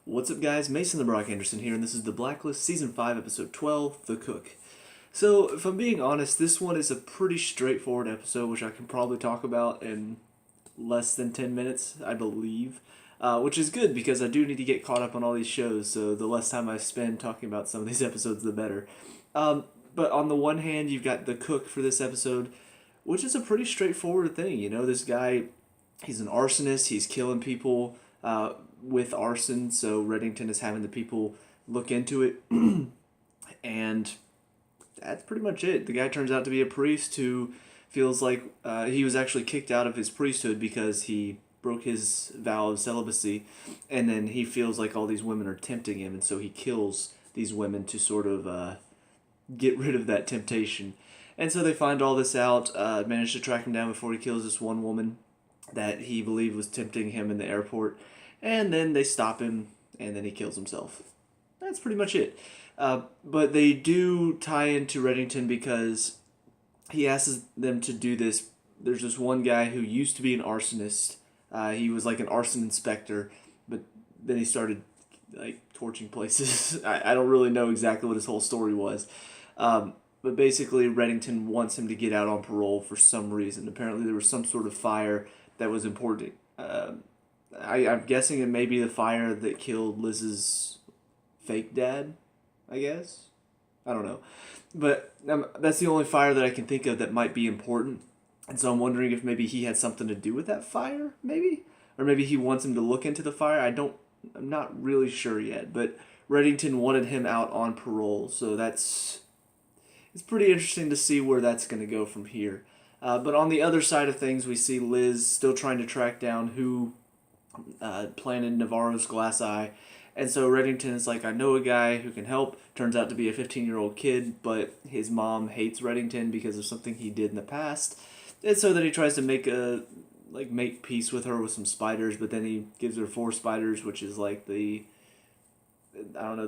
What's up, guys? Mason the Brock Henderson here, and this is the Blacklist Season 5, Episode 12, The Cook. So, if I'm being honest, this one is a pretty straightforward episode, which I can probably talk about in less than 10 minutes, I believe. Which is good, because I do need to get caught up on all these shows, so the less time I spend talking about some of these episodes, the better. But on the one hand, you've got The Cook for this episode, which is a pretty straightforward thing. You know, this guy, he's an arsonist, he's killing people with arson, so Reddington is having the people look into it, and that's pretty much it. The guy turns out to be a priest who feels like he was actually kicked out of his priesthood because he broke his vow of celibacy, and then he feels like all these women are tempting him, and so he kills these women to sort of get rid of that temptation. And so they find all this out, manage to track him down before he kills this one woman that he believed was tempting him in the airport, and then they stop him, and then he kills himself. That's pretty much it. But they do tie into Reddington because he asks them to do this. There's this one guy who used to be an arsonist. He was like an arson inspector, but then he started like torching places. I don't really know exactly what his whole story was. But basically, Reddington wants him to get out on parole for some reason. Apparently, there was some sort of fire that was important. I'm guessing it may be the fire that killed Liz's fake dad, I guess. I don't know. But that's the only fire that I can think of that might be important. And so I'm wondering if maybe he had something to do with that fire, maybe? Or maybe he wants him to look into the fire. I'm not really sure yet. But Reddington wanted him out on parole, so it's pretty interesting to see where that's going to go from here. But on the other side of things, we see Liz still trying to track down who planted Navarro's glass eye. And so Reddington is like, I know a guy who can help. Turns out to be a 15-year-old kid, but his mom hates Reddington because of something he did in the past. And so then he tries to make peace with her with some spiders, but then he gives her 4 spiders, which is like the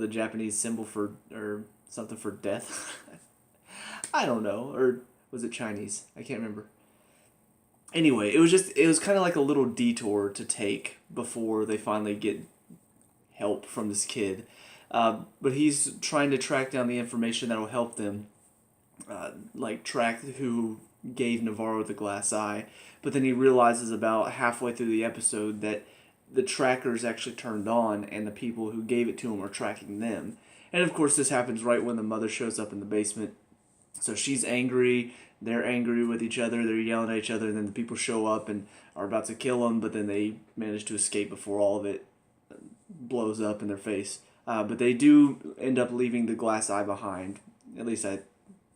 Japanese symbol for, or something for death. I don't know, or was it Chinese? I can't remember. Anyway, it was kind of like a little detour to take before they finally get help from this kid. But he's trying to track down the information that will help them, track who gave Navarro the glass eye. But then he realizes about halfway through the episode that the tracker is actually turned on and the people who gave it to him are tracking them. And of course this happens right when the mother shows up in the basement. So she's angry, they're angry with each other, they're yelling at each other, and then the people show up and are about to kill them, but then they manage to escape before all of it blows up in their face. But they do end up leaving the glass eye behind, at least I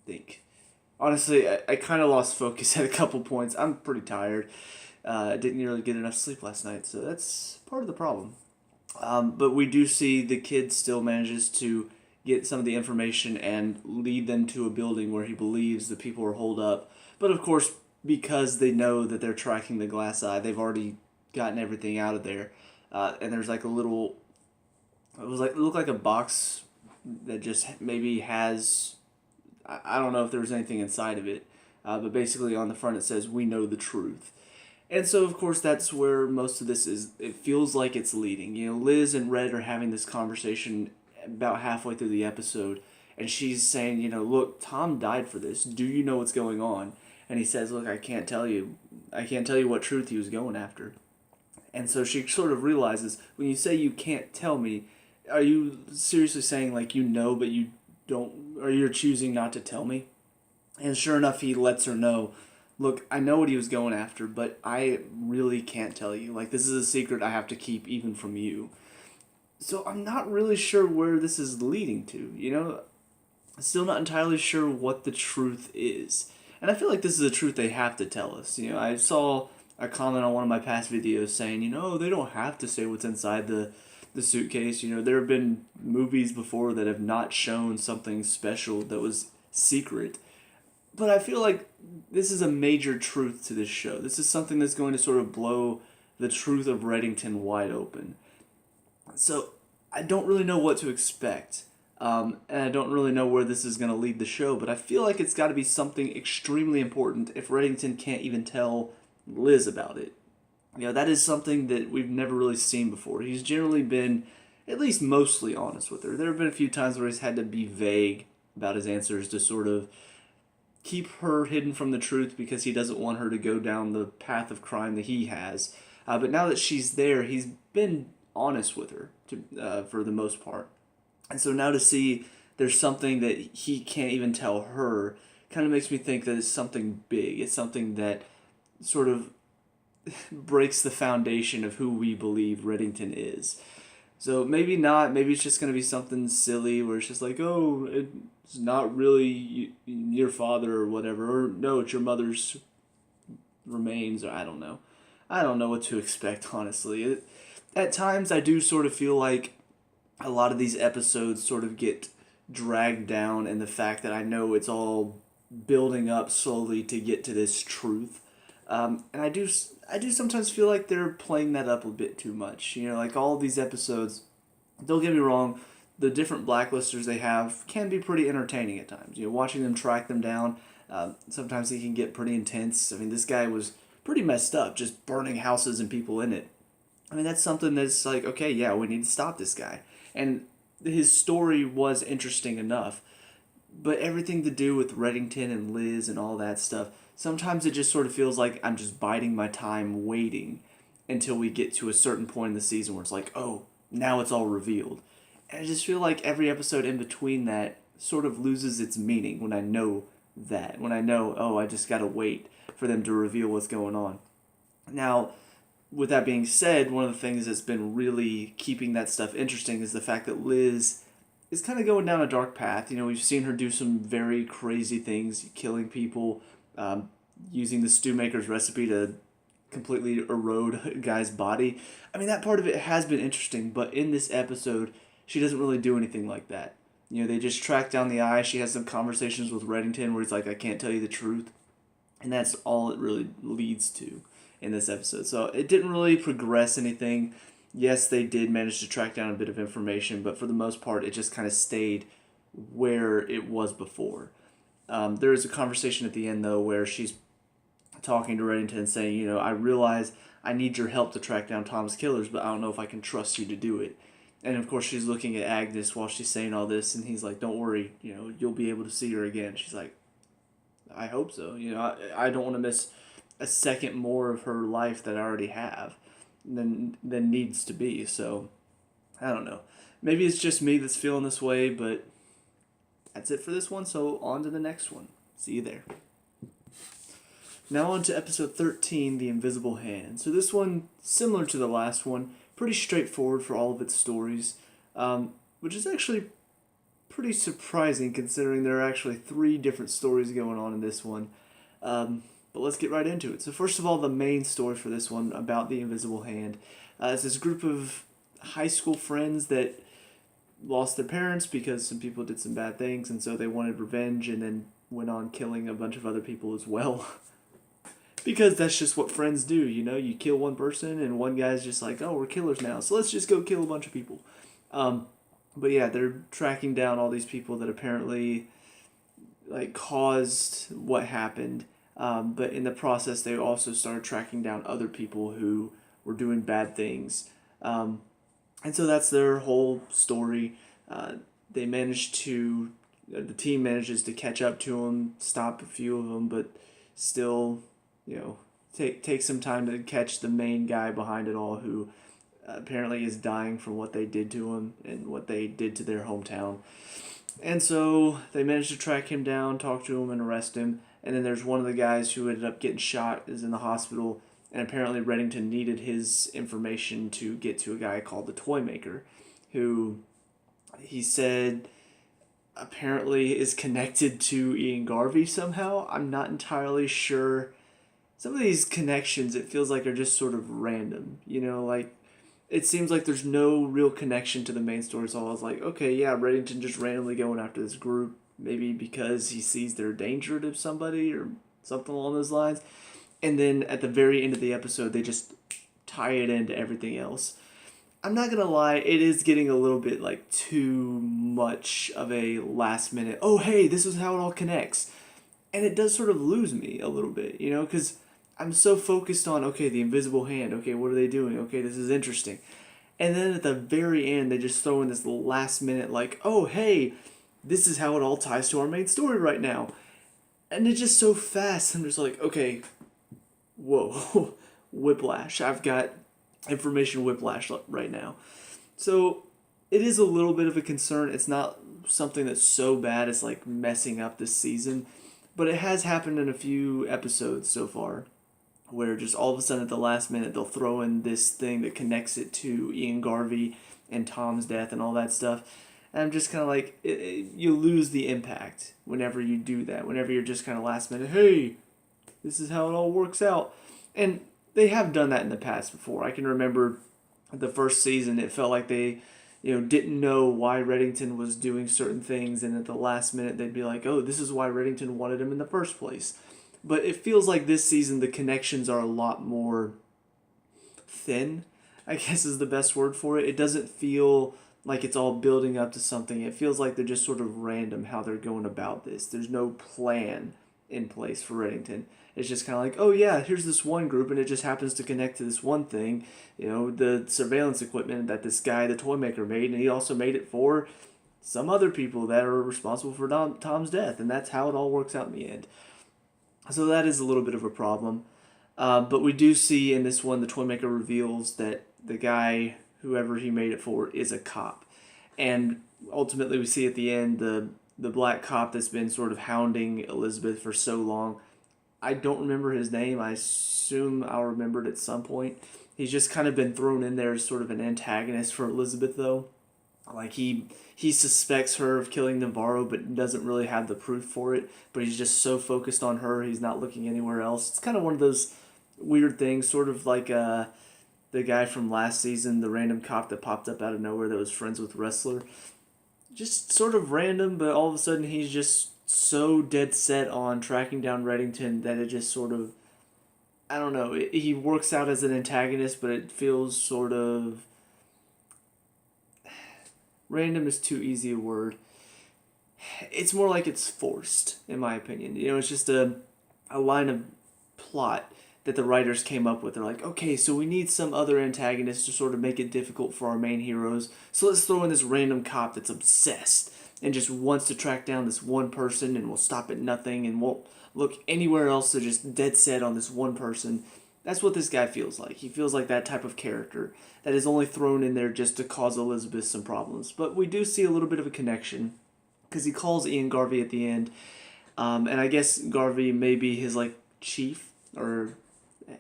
think. Honestly, I kind of lost focus at a couple points. I'm pretty tired. Didn't really get enough sleep last night, so that's part of the problem. But we do see the kid still manages to get some of the information and lead them to a building where he believes the people are holed up. But of course, because they know that they're tracking the glass eye, they've already gotten everything out of there. And there's like a little, it looked like a box that just maybe has, I don't know if there was anything inside of it. But basically on the front it says, "We know the truth." And so, of course, that's where most of this is. It feels like it's leading. You know, Liz and Red are having this conversation about halfway through the episode, and she's saying, look, Tom died for this. Do you know what's going on? And he says, look, I can't tell you what truth he was going after. And so she sort of realizes, when you say you can't tell me, are you seriously saying like you know but you don't, or you're choosing not to tell me? And sure enough, he lets her know, look, I know what he was going after, but I really can't tell you. Like, this is a secret I have to keep even from you. So I'm not really sure where this is leading to, I'm still not entirely sure what the truth is. And I feel like this is a truth they have to tell us. I saw a comment on one of my past videos saying, they don't have to say what's inside the suitcase. There have been movies before that have not shown something special that was secret. But I feel like this is a major truth to this show. This is something that's going to sort of blow the truth of Reddington wide open. So I don't really know what to expect, and I don't really know where this is going to lead the show, but I feel like it's got to be something extremely important if Reddington can't even tell Liz about it. That is something that we've never really seen before. He's generally been at least mostly honest with her. There have been a few times where he's had to be vague about his answers to sort of keep her hidden from the truth because he doesn't want her to go down the path of crime that he has. But now that she's there, he's been honest with her for the most part. And so now to see there's something that he can't even tell her kind of makes me think that it's something big. It's something that sort of breaks the foundation of who we believe Reddington is. So maybe not. Maybe it's just going to be something silly where it's just like, oh, it's not really your father or whatever. Or no, it's your mother's remains. Or I don't know. I don't know what to expect, honestly. At times, I do sort of feel like a lot of these episodes sort of get dragged down in the fact that I know it's all building up slowly to get to this truth. And I do sometimes feel like they're playing that up a bit too much. You know, like all of these episodes, don't get me wrong, the different blacklisters they have can be pretty entertaining at times. You know, watching them track them down, sometimes it can get pretty intense. I mean, this guy was pretty messed up, just burning houses and people in it. I mean, that's something that's like, okay, yeah, we need to stop this guy. And his story was interesting enough. But everything to do with Reddington and Liz and all that stuff, sometimes it just sort of feels like I'm just biding my time waiting until we get to a certain point in the season where it's like, oh, now it's all revealed. And I just feel like every episode in between that sort of loses its meaning when I know that. When I know, oh, I just gotta wait for them to reveal what's going on. Now, with that being said, one of the things that's been really keeping that stuff interesting is the fact that Liz is kind of going down a dark path. You know, we've seen her do some very crazy things, killing people, using the stew maker's recipe to completely erode a guy's body. I mean, that part of it has been interesting, but in this episode, she doesn't really do anything like that. You know, they just track down the eye. She has some conversations with Reddington where he's like, I can't tell you the truth. And that's all it really leads to in this episode. So it didn't really progress anything. Yes, they did manage to track down a bit of information, but for the most part, it just kind of stayed where it was before. There is a conversation at the end, though, where she's talking to Reddington saying, you know, I realize I need your help to track down Tom's killers, but I don't know if I can trust you to do it. And, of course, she's looking at Agnes while she's saying all this, and he's like, don't worry, you know, you'll be able to see her again. She's like, I hope so. You know, I don't want to miss a second more of her life that I already have than needs to be. So I don't know. Maybe it's just me that's feeling this way, but that's it for this one. So on to the next one. See you there. Now on to episode 13, The Invisible Hand. So this one, similar to the last one, pretty straightforward for all of its stories, which is actually pretty surprising considering there are actually 3 different stories going on in this one. But let's get right into it. So first of all, the main story for this one about the Invisible Hand is this group of high school friends that lost their parents because some people did some bad things, and so they wanted revenge and then went on killing a bunch of other people as well. Because that's just what friends do, you know? You kill one person and one guy's just like, oh, we're killers now, so let's just go kill a bunch of people. But yeah, they're tracking down all these people that apparently like caused what happened. But in the process, they also started tracking down other people who were doing bad things. And so that's their whole story. They managed to, the team manages to catch up to them, stop a few of them, but still, you know, take some time to catch the main guy behind it all who apparently is dying from what they did to him and what they did to their hometown. And so they managed to track him down, talk to him, and arrest him. And then there's one of the guys who ended up getting shot, is in the hospital, and apparently Reddington needed his information to get to a guy called the Toy Maker, who he said apparently is connected to Ian Garvey somehow. I'm not entirely sure. Some of these connections, it feels like, are just sort of random. You know, like, it seems like there's no real connection to the main story. So I was like, okay, yeah, Reddington just randomly going after this group, maybe because he sees they're a danger to somebody or something along those lines. And then at the very end of the episode, they just tie it into everything else. I'm not going to lie, it is getting a little bit like too much of a last minute, oh, hey, this is how it all connects. And it does sort of lose me a little bit, you know, because I'm so focused on, okay, the invisible hand, okay, what are they doing? Okay, this is interesting. And then at the very end, they just throw in this last minute, like, oh, hey, this is how it all ties to our main story right now. And it's just so fast. I'm just like, okay, whoa, whiplash. I've got information whiplash right now. So it is a little bit of a concern. It's not something that's so bad it's like messing up this season, but it has happened in a few episodes so far where just all of a sudden at the last minute they'll throw in this thing that connects it to Ian Garvey and Tom's death and all that stuff. And I'm just kind of like, you lose the impact whenever you do that. Whenever you're just kind of last minute, hey, this is how it all works out. And they have done that in the past before. I can remember the first season, it felt like they, didn't know why Reddington was doing certain things, and at the last minute they'd be like, oh, this is why Reddington wanted him in the first place. But it feels like this season the connections are a lot more thin, I guess is the best word for it. It doesn't feel like it's all building up to something. It feels like they're just sort of random how they're going about this. There's no plan in place for Reddington. It's just kind of like, oh yeah, here's this one group and it just happens to connect to this one thing. The surveillance equipment that this guy, the toy maker, made, and he also made it for some other people that are responsible for Tom's death, and that's how it all works out in the end. So that is a little bit of a problem. But we do see in this one, the toy maker reveals that the guy, whoever he made it for, is a cop. And ultimately we see at the end the black cop that's been sort of hounding Elizabeth for so long. I don't remember his name. I assume I'll remember it at some point. He's just kind of been thrown in there as sort of an antagonist for Elizabeth, though. Like, he suspects her of killing Navarro, but doesn't really have the proof for it. But he's just so focused on her, he's not looking anywhere else. It's kind of one of those weird things, sort of like the guy from last season, the random cop that popped up out of nowhere that was friends with Wrestler. Just sort of random, but all of a sudden he's just so dead set on tracking down Reddington that it just sort of, I don't know, he works out as an antagonist, but it feels sort of, random is too easy a word. It's more like it's forced, in my opinion. It's just a line of plot that the writers came up with. They're like, okay, so we need some other antagonist to sort of make it difficult for our main heroes, so let's throw in this random cop that's obsessed and just wants to track down this one person and will stop at nothing and won't look anywhere else. They're just dead set on this one person. That's what this guy feels like. He feels like that type of character that is only thrown in there just to cause Elizabeth some problems. But we do see a little bit of a connection because he calls Ian Garvey at the end. And I guess Garvey may be his chief, or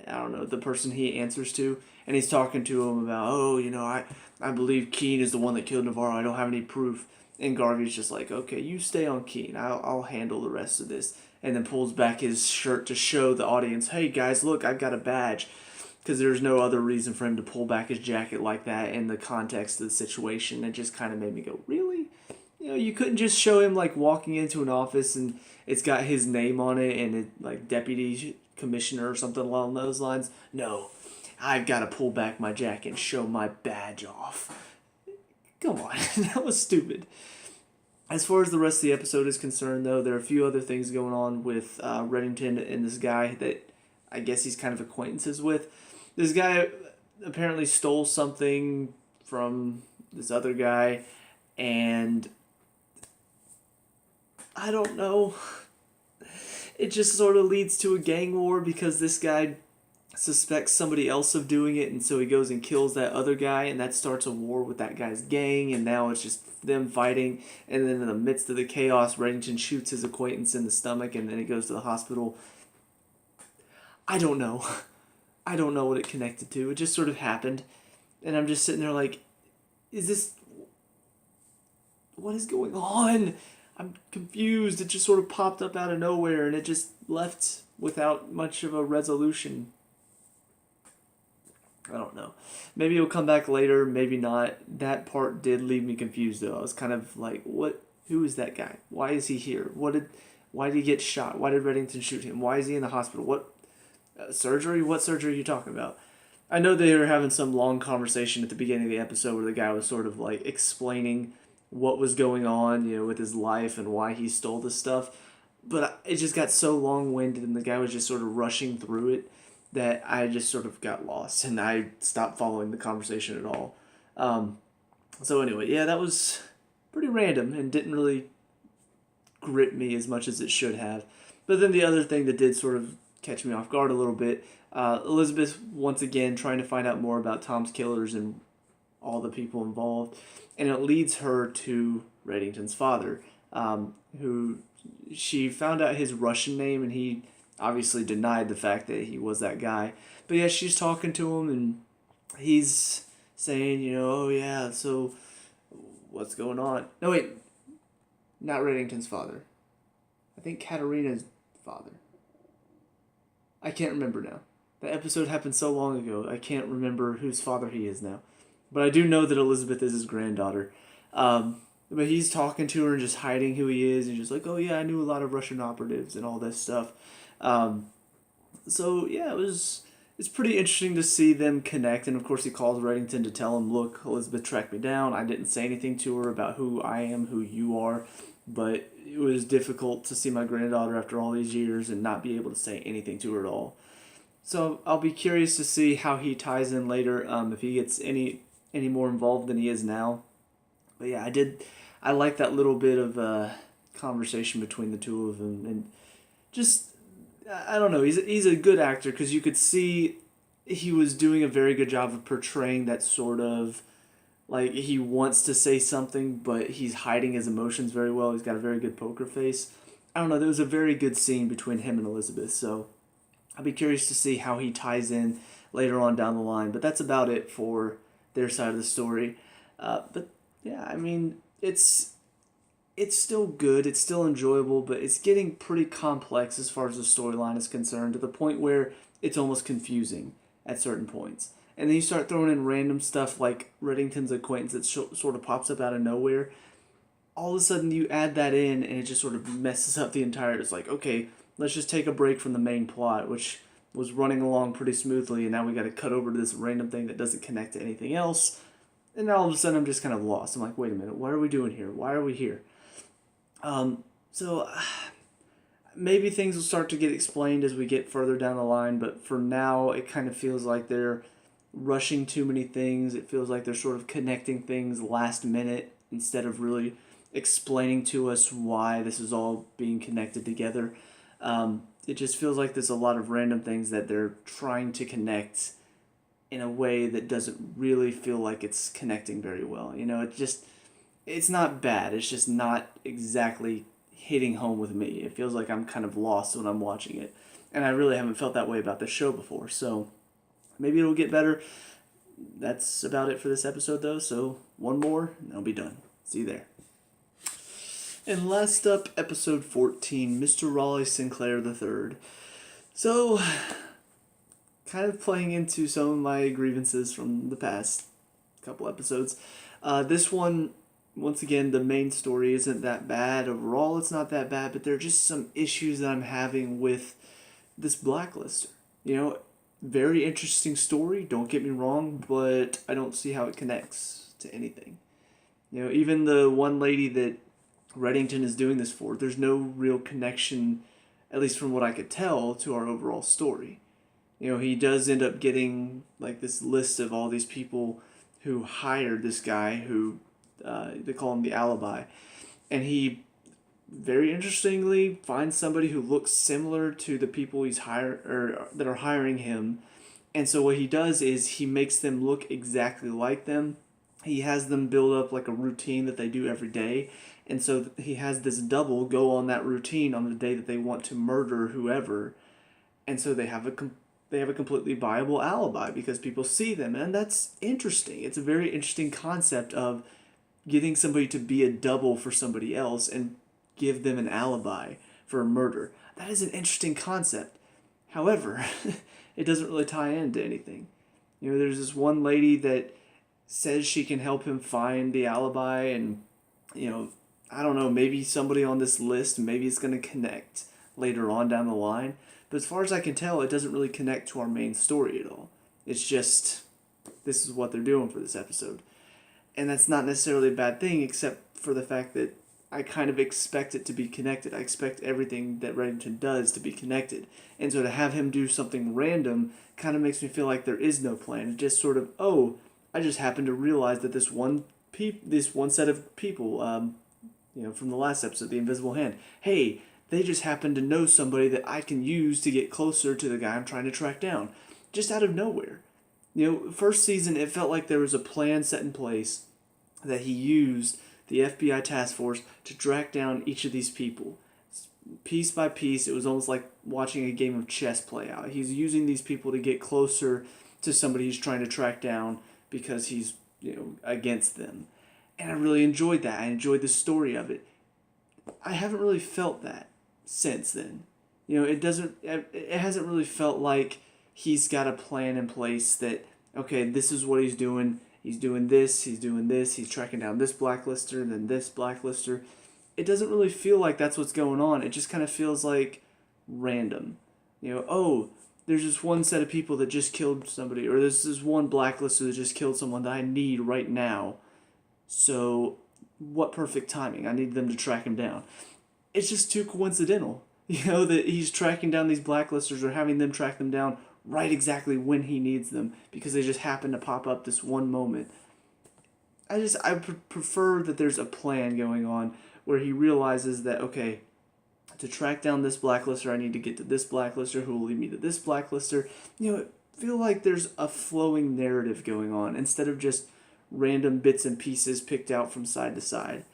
I don't know, the person he answers to. And he's talking to him about, I believe Keene is the one that killed Navarro. I don't have any proof. And Garvey's just like, okay, you stay on Keene. I'll handle the rest of this. And then pulls back his shirt to show the audience, hey guys, look, I've got a badge. Because there's no other reason for him to pull back his jacket like that in the context of the situation. It just kind of made me go, really? You couldn't just show him walking into an office and it's got his name on it and it, deputy commissioner or something along those lines. No, I've got to pull back my jacket and show my badge off. Come on, that was stupid. As far as the rest of the episode is concerned, though, there are a few other things going on with Reddington and this guy that I guess he's kind of acquaintances with. This guy apparently stole something from this other guy, and I don't know. It just sort of leads to a gang war because this guy suspects somebody else of doing it, and so he goes and kills that other guy, and that starts a war with that guy's gang, and now it's just them fighting, and then in the midst of the chaos, Reddington shoots his acquaintance in the stomach, and then he goes to the hospital. I don't know. I don't know what it connected to. It just sort of happened, and I'm just sitting there like, what is going on? I'm confused. It just sort of popped up out of nowhere, and it just left without much of a resolution. I don't know. Maybe it'll come back later, maybe not. That part did leave me confused, though. I was kind of like, what? Who is that guy? Why is he here? Why did he get shot? Why did Reddington shoot him? Why is he in the hospital? What surgery? What surgery are you talking about? I know they were having some long conversation at the beginning of the episode where the guy was sort of explaining what was going on, with his life and why he stole this stuff. But it just got so long-winded and the guy was just sort of rushing through it that I just sort of got lost and I stopped following the conversation at all. So anyway, yeah, that was pretty random and didn't really grip me as much as it should have. But then the other thing that did sort of catch me off guard a little bit, Elizabeth once again trying to find out more about Tom's killers and all the people involved, and it leads her to Reddington's father, who she found out his Russian name, and he obviously denied the fact that he was that guy. But yeah, she's talking to him, and he's saying, oh yeah, so what's going on? No, wait, not Reddington's father. I think Katerina's father. I can't remember now. The episode happened so long ago, I can't remember whose father he is now. But I do know that Elizabeth is his granddaughter. But he's talking to her and just hiding who he is. And just like, oh yeah, I knew a lot of Russian operatives and all this stuff. So yeah, it's pretty interesting to see them connect. And of course he calls Reddington to tell him, look, Elizabeth tracked me down. I didn't say anything to her about who I am, who you are. But it was difficult to see my granddaughter after all these years and not be able to say anything to her at all. So I'll be curious to see how he ties in later, if he gets any more involved than he is now. But yeah, I like that little bit of conversation between the two of them, and just, I don't know, he's a good actor, because you could see he was doing a very good job of portraying that sort of, like, he wants to say something, but he's hiding his emotions very well. He's got a very good poker face. I don't know, there was a very good scene between him and Elizabeth, so I'll be curious to see how he ties in later on down the line. But that's about it for their side of the story. But yeah, I mean, it's still good, it's still enjoyable, but it's getting pretty complex as far as the storyline is concerned, to the point where it's almost confusing at certain points. And then you start throwing in random stuff like Reddington's acquaintance that sort of pops up out of nowhere. All of a sudden you add that in and it just sort of messes up the entire... It's like, okay, let's just take a break from the main plot, which was running along pretty smoothly, and now we got to cut over to this random thing that doesn't connect to anything else. And now all of a sudden I'm just kind of lost. I'm like, wait a minute, what are we doing here? Why are we here? So maybe things will start to get explained as we get further down the line, but for now it kind of feels like they're rushing too many things. It feels like they're sort of connecting things last minute instead of really explaining to us why this is all being connected together. It just feels like there's a lot of random things that they're trying to connect in a way that doesn't really feel like it's connecting very well. It's not bad. It's just not exactly hitting home with me. It feels like I'm kind of lost when I'm watching it. And I really haven't felt that way about this show before. So maybe it'll get better. That's about it for this episode, though. So one more, and I'll be done. See you there. And last up, episode 14, Mr. Raleigh Sinclair III. So, kind of playing into some of my grievances from the past couple episodes. This one, once again, the main story isn't that bad. Overall, it's not that bad, but there are just some issues that I'm having with this Blacklist. Very interesting story, don't get me wrong, but I don't see how it connects to anything. Even the one lady that Reddington is doing this for, there's no real connection, at least from what I could tell, to our overall story. He does end up getting like this list of all these people who hired this guy who they call him the alibi, and he very interestingly finds somebody who looks similar to the people he's that are hiring him. And so what he does is he makes them look exactly like them. He has them build up like a routine that they do every day. And so he has this double go on that routine on the day that they want to murder whoever. And so they have a completely viable alibi because people see them. And that's interesting. It's a very interesting concept of getting somebody to be a double for somebody else and give them an alibi for a murder. That is an interesting concept. However, it doesn't really tie into anything. There's this one lady that says she can help him find the alibi, and I don't know, maybe somebody on this list, maybe it's going to connect later on down the line. But as far as I can tell, it doesn't really connect to our main story at all. It's just, this is what they're doing for this episode. And that's not necessarily a bad thing, except for the fact that I kind of expect it to be connected. I expect everything that Reddington does to be connected. And so to have him do something random kind of makes me feel like there is no plan. It's just sort of, oh, I just happened to realize that this one set of people, from the last episode, the Invisible Hand, hey, they just happen to know somebody that I can use to get closer to the guy I'm trying to track down, just out of nowhere. First season, it felt like there was a plan set in place that he used the FBI task force to track down each of these people. Piece by piece, it was almost like watching a game of chess play out. He's using these people to get closer to somebody he's trying to track down because he's, against them. And I really enjoyed that. I enjoyed the story of it. I haven't really felt that since then. It hasn't really felt like he's got a plan in place that, okay, this is what he's doing. He's doing this, he's tracking down this blacklister, then this blacklister. It doesn't really feel like that's what's going on. It just kind of feels like random. There's this one set of people that just killed somebody, or there's this one blacklister that just killed someone that I need right now. So, what perfect timing. I need them to track him down. It's just too coincidental, that he's tracking down these blacklisters or having them track them down right exactly when he needs them because they just happen to pop up this one moment. I prefer that there's a plan going on where he realizes that, okay, to track down this blacklister, I need to get to this blacklister who will lead me to this blacklister. I feel like there's a flowing narrative going on instead of just random bits and pieces picked out from side to side.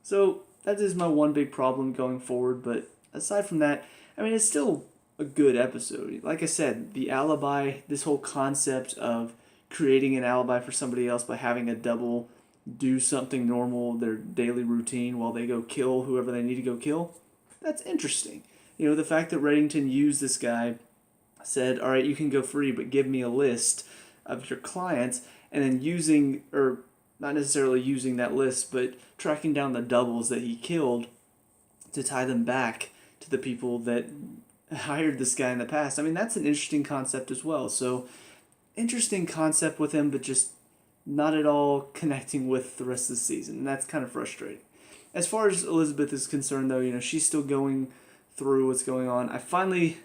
So that is my one big problem going forward, but aside from that, it's still a good episode. Like I said, the alibi, this whole concept of creating an alibi for somebody else by having a double do something normal, their daily routine, while they go kill whoever they need to go kill, that's interesting. The fact that Reddington used this guy, said, all right, you can go free, but give me a list of your clients, and then using, or not necessarily using that list, but tracking down the doubles that he killed to tie them back to the people that hired this guy in the past. That's an interesting concept as well. So, interesting concept with him, but just not at all connecting with the rest of the season. And that's kind of frustrating. As far as Elizabeth is concerned, though, she's still going through what's going on. I finally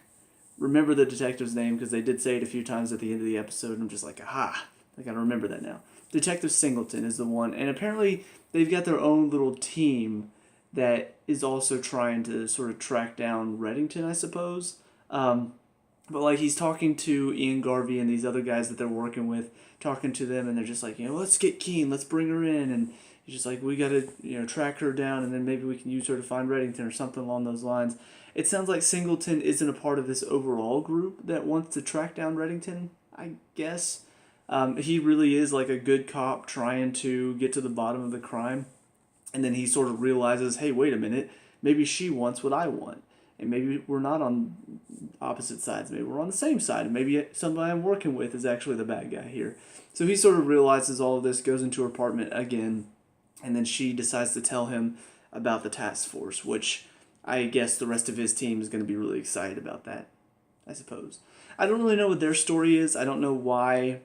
remember the detective's name because they did say it a few times at the end of the episode. And I'm just like, aha, I gotta remember that now. Detective Singleton is the one. And apparently they've got their own little team that is also trying to sort of track down Reddington, I suppose. But he's talking to Ian Garvey and these other guys that they're working with, talking to them, and they're just like, let's get Keen, let's bring her in, and he's just like, we gotta, track her down, and then maybe we can use her to find Reddington or something along those lines. It sounds like Singleton isn't a part of this overall group that wants to track down Reddington, I guess. He really is like a good cop trying to get to the bottom of the crime, and then he sort of realizes, hey, wait a minute, maybe she wants what I want. And maybe we're not on opposite sides. Maybe we're on the same side. And maybe somebody I'm working with is actually the bad guy here. So he sort of realizes all of this, goes into her apartment again, and then she decides to tell him about the task force, which I guess the rest of his team is going to be really excited about that, I suppose. I don't really know what their story is. I don't know why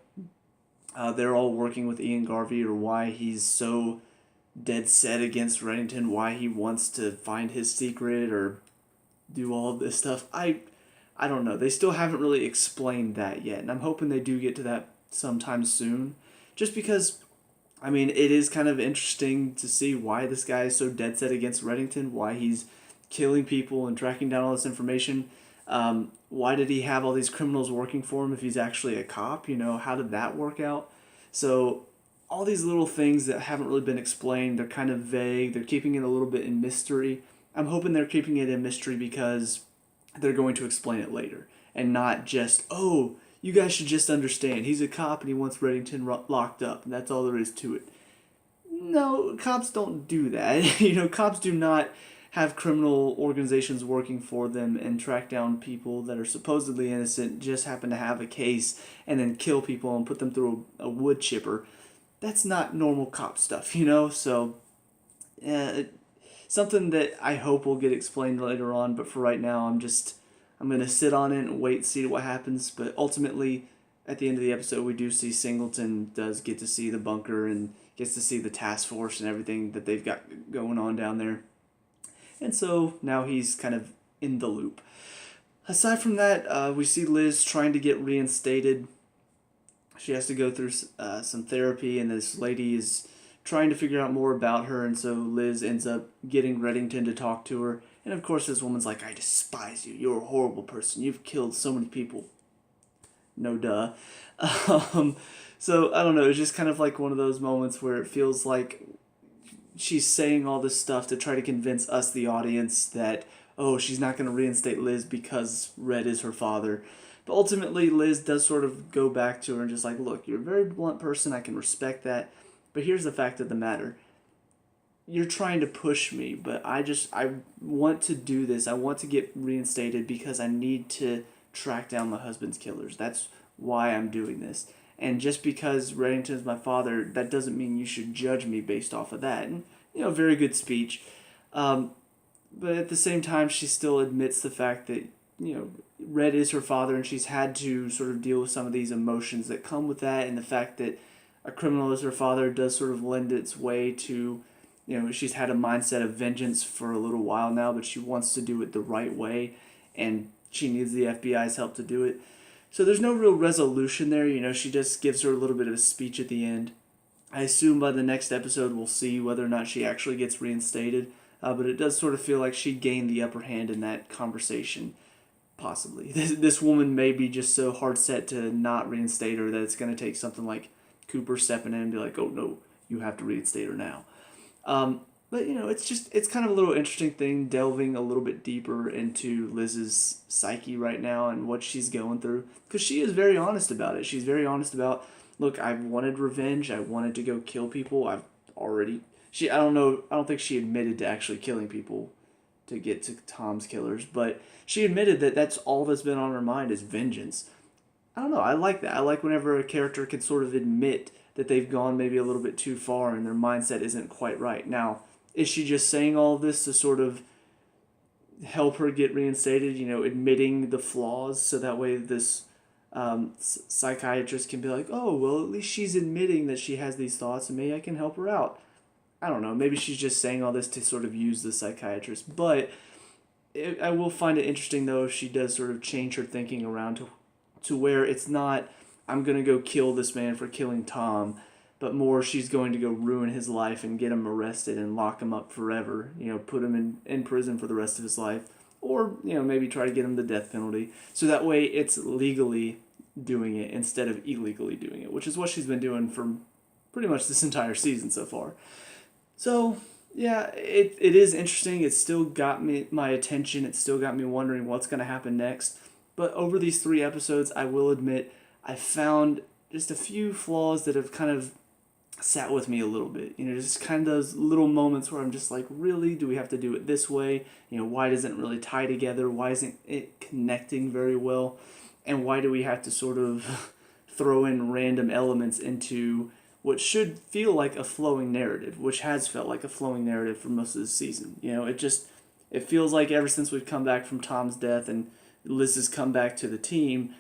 they're all working with Ian Garvey or why he's so dead set against Reddington, why he wants to find his secret or do all of this stuff. I don't know. They still haven't really explained that yet, and I'm hoping they do get to that sometime soon. Just because, it is kind of interesting to see why this guy is so dead set against Reddington, why he's killing people and tracking down all this information. Why did he have all these criminals working for him if he's actually a cop? How did that work out? So all these little things that haven't really been explained, they're kind of vague. They're keeping it a little bit in mystery. I'm hoping they're keeping it in mystery because they're going to explain it later. And not just, oh, you guys should just understand. He's a cop and he wants Reddington locked up. And that's all there is to it. No, cops don't do that. Cops do not have criminal organizations working for them and track down people that are supposedly innocent, just happen to have a case, and then kill people and put them through a wood chipper. That's not normal cop stuff, So, something that I hope will get explained later on, but for right now, I'm going to sit on it and wait and see what happens. But ultimately, at the end of the episode, we do see Singleton does get to see the bunker and gets to see the task force and everything that they've got going on down there. And so now he's kind of in the loop. Aside from that, we see Liz trying to get reinstated. She has to go through some therapy, and this lady is trying to figure out more about her, and so Liz ends up getting Reddington to talk to her. And of course, this woman's like, I despise you. You're a horrible person. You've killed so many people. No duh. Um, so, I don't know. It's just kind of like one of those moments where it feels like she's saying all this stuff to try to convince us, the audience, that, oh, she's not going to reinstate Liz because Red is her father. But ultimately, Liz does sort of go back to her and just like, look, you're a very blunt person. I can respect that. But here's the fact of the matter. You're trying to push me, but I want to do this. I want to get reinstated because I need to track down my husband's killers. That's why I'm doing this. And just because Reddington's my father, that doesn't mean you should judge me based off of that. And, very good speech. But at the same time, she still admits the fact that, Red is her father, and she's had to sort of deal with some of these emotions that come with that, and the fact that a criminal as her father does sort of lend its way to, she's had a mindset of vengeance for a little while now, but she wants to do it the right way, and she needs the FBI's help to do it. So there's no real resolution there, she just gives her a little bit of a speech at the end. I assume by the next episode we'll see whether or not she actually gets reinstated, but it does sort of feel like she gained the upper hand in that conversation. Possibly. This woman may be just so hard set to not reinstate her that it's going to take something like Cooper stepping in and be like, oh no, you have to reinstate her now. But, it's kind of a little interesting thing, delving a little bit deeper into Liz's psyche right now and what she's going through. Because she is very honest about it. She's very honest about, look, I've wanted revenge. I wanted to go kill people. I don't think she admitted to actually killing people to get to Tom's killers, but she admitted that that's all that's been on her mind is vengeance. I don't know, I like that. I like whenever a character can sort of admit that they've gone maybe a little bit too far and their mindset isn't quite right. Now, is she just saying all of this to sort of help her get reinstated, admitting the flaws, so that way this psychiatrist can be like, oh, well, at least she's admitting that she has these thoughts and maybe I can help her out. I don't know, maybe she's just saying all this to sort of use the psychiatrist, but I will find it interesting, though, if she does sort of change her thinking around to where it's not, I'm going to go kill this man for killing Tom, but more she's going to go ruin his life and get him arrested and lock him up forever, put him in prison for the rest of his life, or, maybe try to get him the death penalty, so that way it's legally doing it instead of illegally doing it, which is what she's been doing for pretty much this entire season so far. So, yeah, it is interesting. It's still got my attention. It's still got me wondering what's going to happen next. But over these 3 episodes, I will admit, I found just a few flaws that have kind of sat with me a little bit. Just kind of those little moments where I'm just like, really? Do we have to do it this way? Why doesn't it really tie together? Why isn't it connecting very well? And why do we have to sort of throw in random elements into what should feel like a flowing narrative, which has felt like a flowing narrative for most of the season. It feels like ever since we've come back from Tom's death and Liz has come back to the team,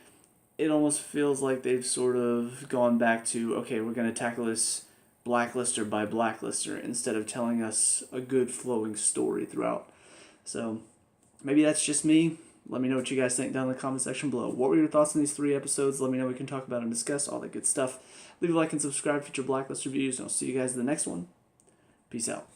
it almost feels like they've sort of gone back to, okay, we're going to tackle this blacklister by blacklister instead of telling us a good flowing story throughout. So maybe that's just me. Let me know what you guys think down in the comment section below. What were your thoughts on these 3 episodes? Let me know. We can talk about and discuss all that good stuff. Leave a like and subscribe for future Blacklist reviews, and I'll see you guys in the next one. Peace out.